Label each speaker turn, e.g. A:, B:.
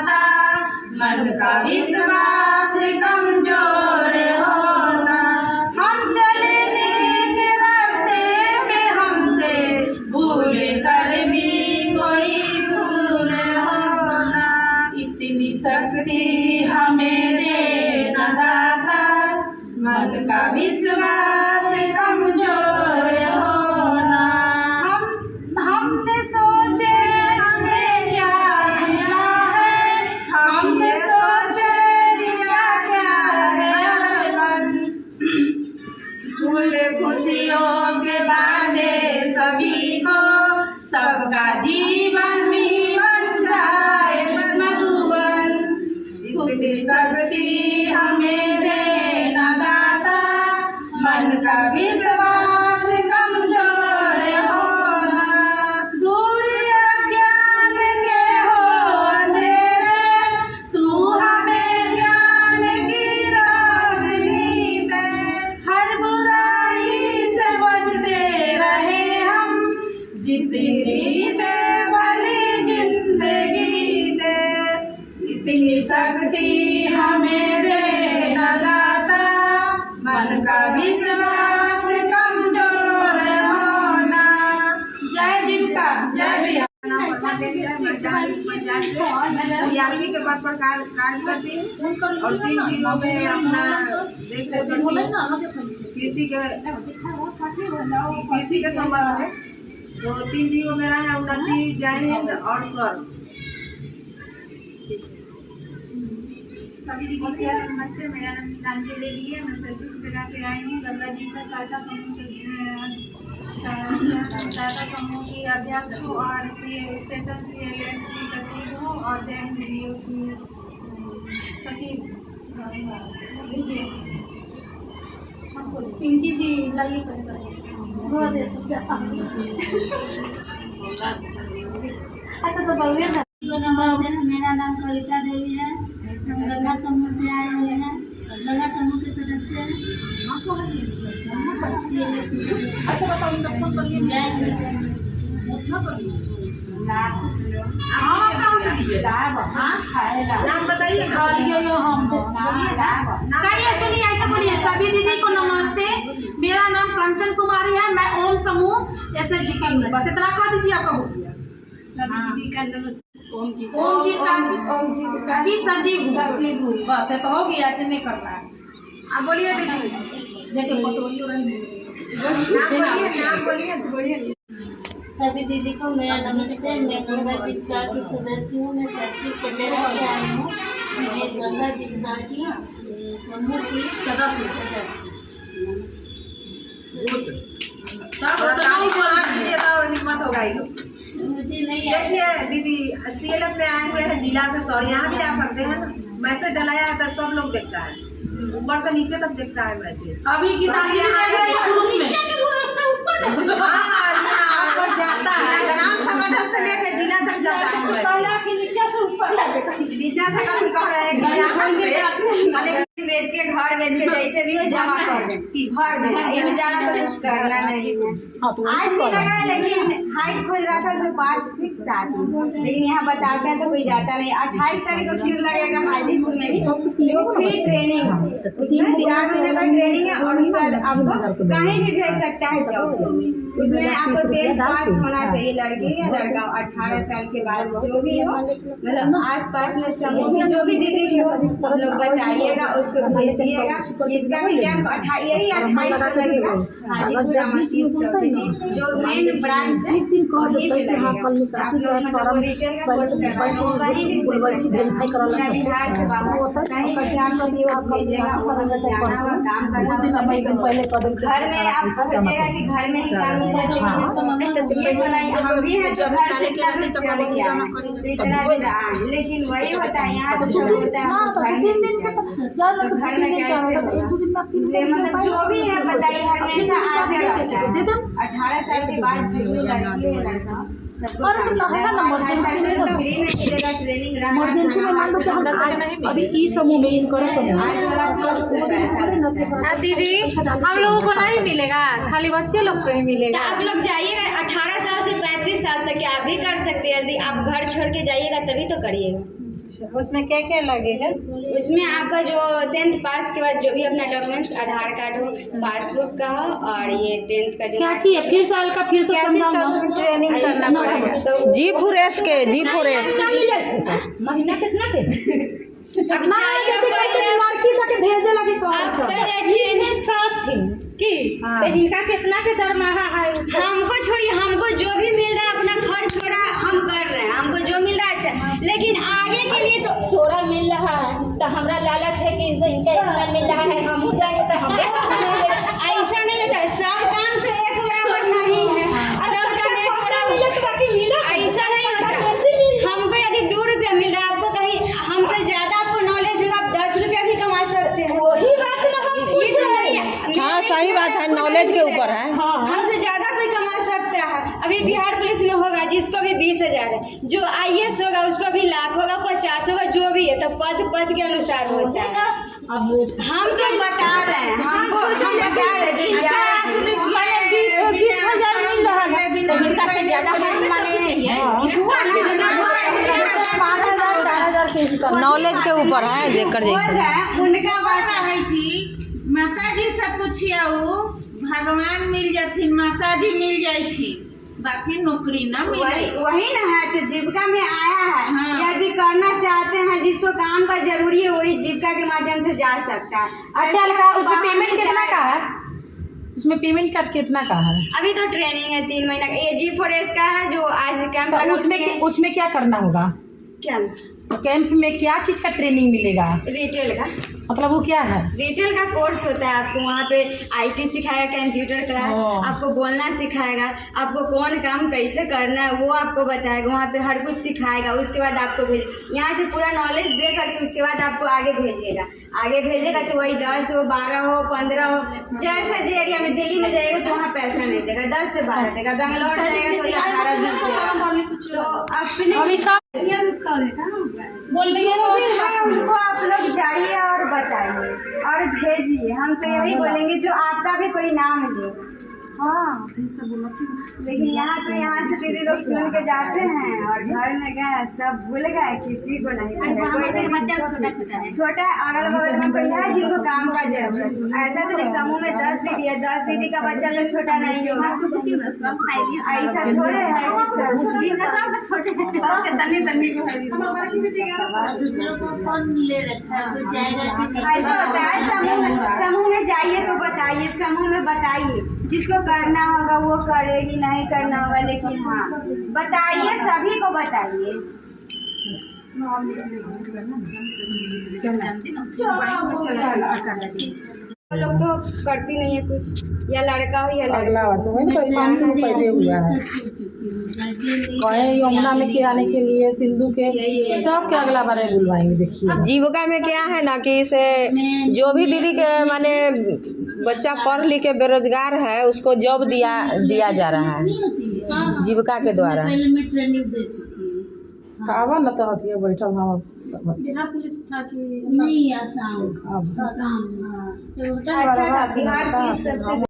A: था मन का विश्वास कमजोर होना। हम चले नेक रास्ते में हमसे भूल कर भी कोई भूल होना। इतनी शक्ति हमें दे न दाता मन का विश्वास कमजोर होना। हमने सोचे हमें क्या मिला है, हमने सोचे दिया क्या है मन। फूल खुशियों के बांधे सभी को सबका जीवन ही बन जाए मधुबन। इतनी शक्ति हमें दे न दाता मन का विश्वास कमजोर होना। दूर अज्ञान के हो अंधेरे तू हमें ज्ञान की रोशनी दे। हर बुराई से बचते रहे हम जितनी दे भली जिंदगी दे। इतनी शक्ति हमें दे न दाता मन का विश्वास कमजोर होना। जय जीविका जय बिहार।
B: आर्मी के पद पर कार्य करती हूँ और 3 जिलों में अपना देख रहे कृषि के संबंध में। तो 3 जिलों में रहा है उन्नति, जय हिंद और स्वर्ग।
C: सभी दीदी को नमस्ते। मेरा नाम गीतांजलि देवी है। मैं सरगुजा से आई हूँ। गंगा जी का सहायता समूह की अध्यक्ष हूँ और चेतन CLN की सचिव हूँ और जय हिंद DU की सचिव। पिंकी जी लाइए कैसा अच्छा तो बोलिए ना। नमस्ते, मेरा नाम कविता देवी है। हम गंगा समूह से आए हुए हैं। गंगा समूह के सदस्य
B: नाम बताइए।
A: सुनिए ऐसा बोलिए। सभी दीदी को नमस्ते। मेरा नाम कंचन कुमारी है। मैं ओम समूह SSG की हूँ। बस इतना कह दीजिए, आपका हो गया।
C: दीदी का नमस्ते।
A: ओम जीविका की सचिव हूँ। बस तो हो गया, इतने करना है।
B: आप बोलिए दीदी।
A: देखिए पतोलियो
B: नाम बोलिए।
C: सभी दीदी को मेरा नमस्ते। मैं गंगा जीविका की सदस्य हूँ। मैं सरपुर पटेरा से आई हूँ। मैं गंगा जीविका की समूह की
A: सदस्य।
B: हिम्मत होगा ही।
C: मुझे नहीं
B: देखिए दीदी CLF पे आए हुए हैं जिला से, सॉरी यहाँ भी आ सकते हैं ना। मैसेज डलाया है तो सब लोग देखता है, ऊपर से नीचे तक देखता है मैसेज।
A: अभी गीतांजलि ग्रुप में
B: जाता है, ग्राम संगठन से लेकर जिला तक जाता है। नीचा से कभी कह रहे हैं
C: बेच के घर बेच के जैसे भी हो जमा कर दे, भर दे। इससे ज्यादा तो कुछ करना नहीं है। आज भी लगा है लेकिन हाइट खोज रहा था तो 5 फीट 7 इंच, लेकिन यहाँ बताते हैं तो कोई जाता नहीं। 28 तारीख को फिर लगेगा हाजीपुर में भी, जो फ्री ट्रेनिंग है। उसमें 4 महीने का ट्रेनिंग है और उसके बाद आपको कहीं भी भेज सकता है जॉब। उसमें आपको 10th पास होना चाहिए, लड़की या लड़का। 18 साल के बाद जो भी हो, मतलब आस पास में समूह में जो भी दीदी हो लोग बताइएगा, उसको भेजिएगा। इसका भी कैंप 28 को लगेगा हाजीपुर अमरजीत चौक में, जो मेन ब्रांच है वहीं पे लगेगा। आप लोग मतलब रिटेल का कोर्स करवाएंगे, वो कहीं भी बिहार से बाहर कहीं पर जाकर भी आप भेजिएगा। जाना और काम करना घर में आप सोचिएगा कि घर में ही काम ये बनाई। हम भी हैं जो घर से चल गया लेकिन वही होता है यहाँ तो सब होता है तो घर में कैसे होगा। मतलब जो भी है बताइए हमेशा आगे रहता है। 18 साल के बाद जो भी लड़की है लड़का
A: इमरजेंसी में मान लो कि हमरा सबके नहीं अभी ई समूह में इनकर समूह
D: दीदी हम लोगों को नहीं मिलेगा, खाली बच्चे लोग को ही मिलेगा।
C: आप लोग जाइएगा 18 साल से 35 साल तक आप भी कर सकते हैं। यदि आप घर छोड़ के जाइएगा तभी तो करिएगा।
D: अच्छा, उसमें क्या क्या लगेगा?
C: उसमें आपका जो 10th पास के बाद जो भी अपना डॉक्यूमेंट्स, आधार कार्ड हो, पासबुक का हो, और ये 10th का जो
A: क्या चाहिए फिर से हल्का फिर से
D: क्या चीज़ का
A: समझाऊंगा।
D: उसमें ट्रेनिंग करना पड़ेगा?
E: G4S के G4S
D: महीना कितना के?
A: अपना कैसे कैसे लड़की सके भेजे लगे
D: इनका कितना के दरमाहा है?
C: हमको छोड़िए, हमको जो भी मिल रहा है अपना खर्च छोड़ा हम कर रहे हैं, हमको जो मिल रहा है अच्छा, लेकिन आगे के लिए तो
F: थोड़ा मिल रहा है तो हमारा लालच है कि इनका इतना मिल रहा है, हम हो जाएंगे तो हम
C: ऐसा नहीं होता, सब काम तो एक बराबर नहीं है, सब काम एक बराबर ऐसा नहीं होता। हमको यदि 2 रुपया मिल रहा है, आपको कहीं हमसे ज्यादा आपको नॉलेज होगा, आप 10 रुपया भी कमा सकते हैं।
F: वही बात ना हम
C: ये तो नहीं है।
E: हाँ सही बात है, नॉलेज के ऊपर है।
C: हमसे ज्यादा कोई कमा सकता है। अभी बिहार पुलिस में होगा जिसको भी 20,000 है, जो IAS होगा उसको भी लाख होगा, 50 होगा, जो भी है तो पद के अनुसार होता है। हम तो बता रहे हैं, हम बता रहे हैं जो
F: पुलिस वाले 20,000 मिल रहा है, तो इनका से ज्यादा
E: नॉलेज के ऊपर है, जेकर जैसे
C: उनका बात
G: है जी। माता जी से पूछियो, भगवान मिल जाथिन, माता जी मिल जाई छी, बाकी नौकरी न मिले।
C: वही ना है, तो जीविका में आया है।
G: हाँ।
C: यदि करना चाहते हैं, जिसको काम का जरूरी है वही जीविका के माध्यम से जा सकता है।
A: अच्छा हल्का उसमें पेमेंट कितना का है? उसमें पेमेंट का कितना का है?
C: अभी तो ट्रेनिंग है 3 महीना का, ये G4S का है जो आज कैंप
A: तो उसमें क्या करना होगा?
C: क्या
A: कैंप में क्या चीज़ का ट्रेनिंग मिलेगा?
C: रिटेल का,
A: मतलब वो क्या है?
C: रिटेल का कोर्स होता है। आपको वहाँ पे IT सिखाएगा, कंप्यूटर क्लास, आपको बोलना सिखाएगा, आपको कौन काम कैसे करना है वो आपको बताएगा, वहाँ पे हर कुछ सिखाएगा। उसके बाद आपको यहाँ से पूरा नॉलेज दे करके उसके बाद आपको आगे भेजेगा। आगे भेजेगा तो वही 10 हो, 12 हो, 15 हो, जैसा जो एरिया में दिल्ली में जाएगा तो वहाँ पैसा नहीं देगा, 10 से 12 देगा। बेंगलोर जाएगा तो 18-20 तो अपने
A: बोलिए
C: जो भी है उनको आप लोग जाइए और बताइए और भेजिए। हम तो यही बोलेंगे जो आपका भी कोई नाम ले। हाँ, लेकिन यहाँ से दीदी लोग सुन के जाते हैं और घर में गए सब भूल गए, किसी को नहीं कोई छोटा अगल बगल में कोई है जिनको काम का जरूरत। ऐसा तो समूह में 10 दीदी है, 10 दीदी का बच्चा तो छोटा नहीं होगा। ऐसा थोड़े है ऐसा होता है। समूह में जाइए तो बताइए, समूह में बताइए, जिसको करना होगा वो करेगी, नहीं करना होगा, लेकिन हाँ बताइए, सभी को बताइए। लोग तो करती नहीं है कुछ, या लड़का हो या
A: अगला बार तो वही पहले हुआ है। कहे यमुना में के आने के लिए सिंधु के सब के अगला बार बुलवाएंगे। देखिए
E: जीविका में क्या है ना कि इसे जो भी दीदी के माने बच्चा पढ़ लिख के बेरोजगार है उसको जॉब दिया जा रहा है जीविका के द्वारा।
A: आवा न तो हथिया बैठल हम
G: बिहार पुलिस था कि नहीं आसाम।
C: अच्छा था बिहार पुलिस सबसे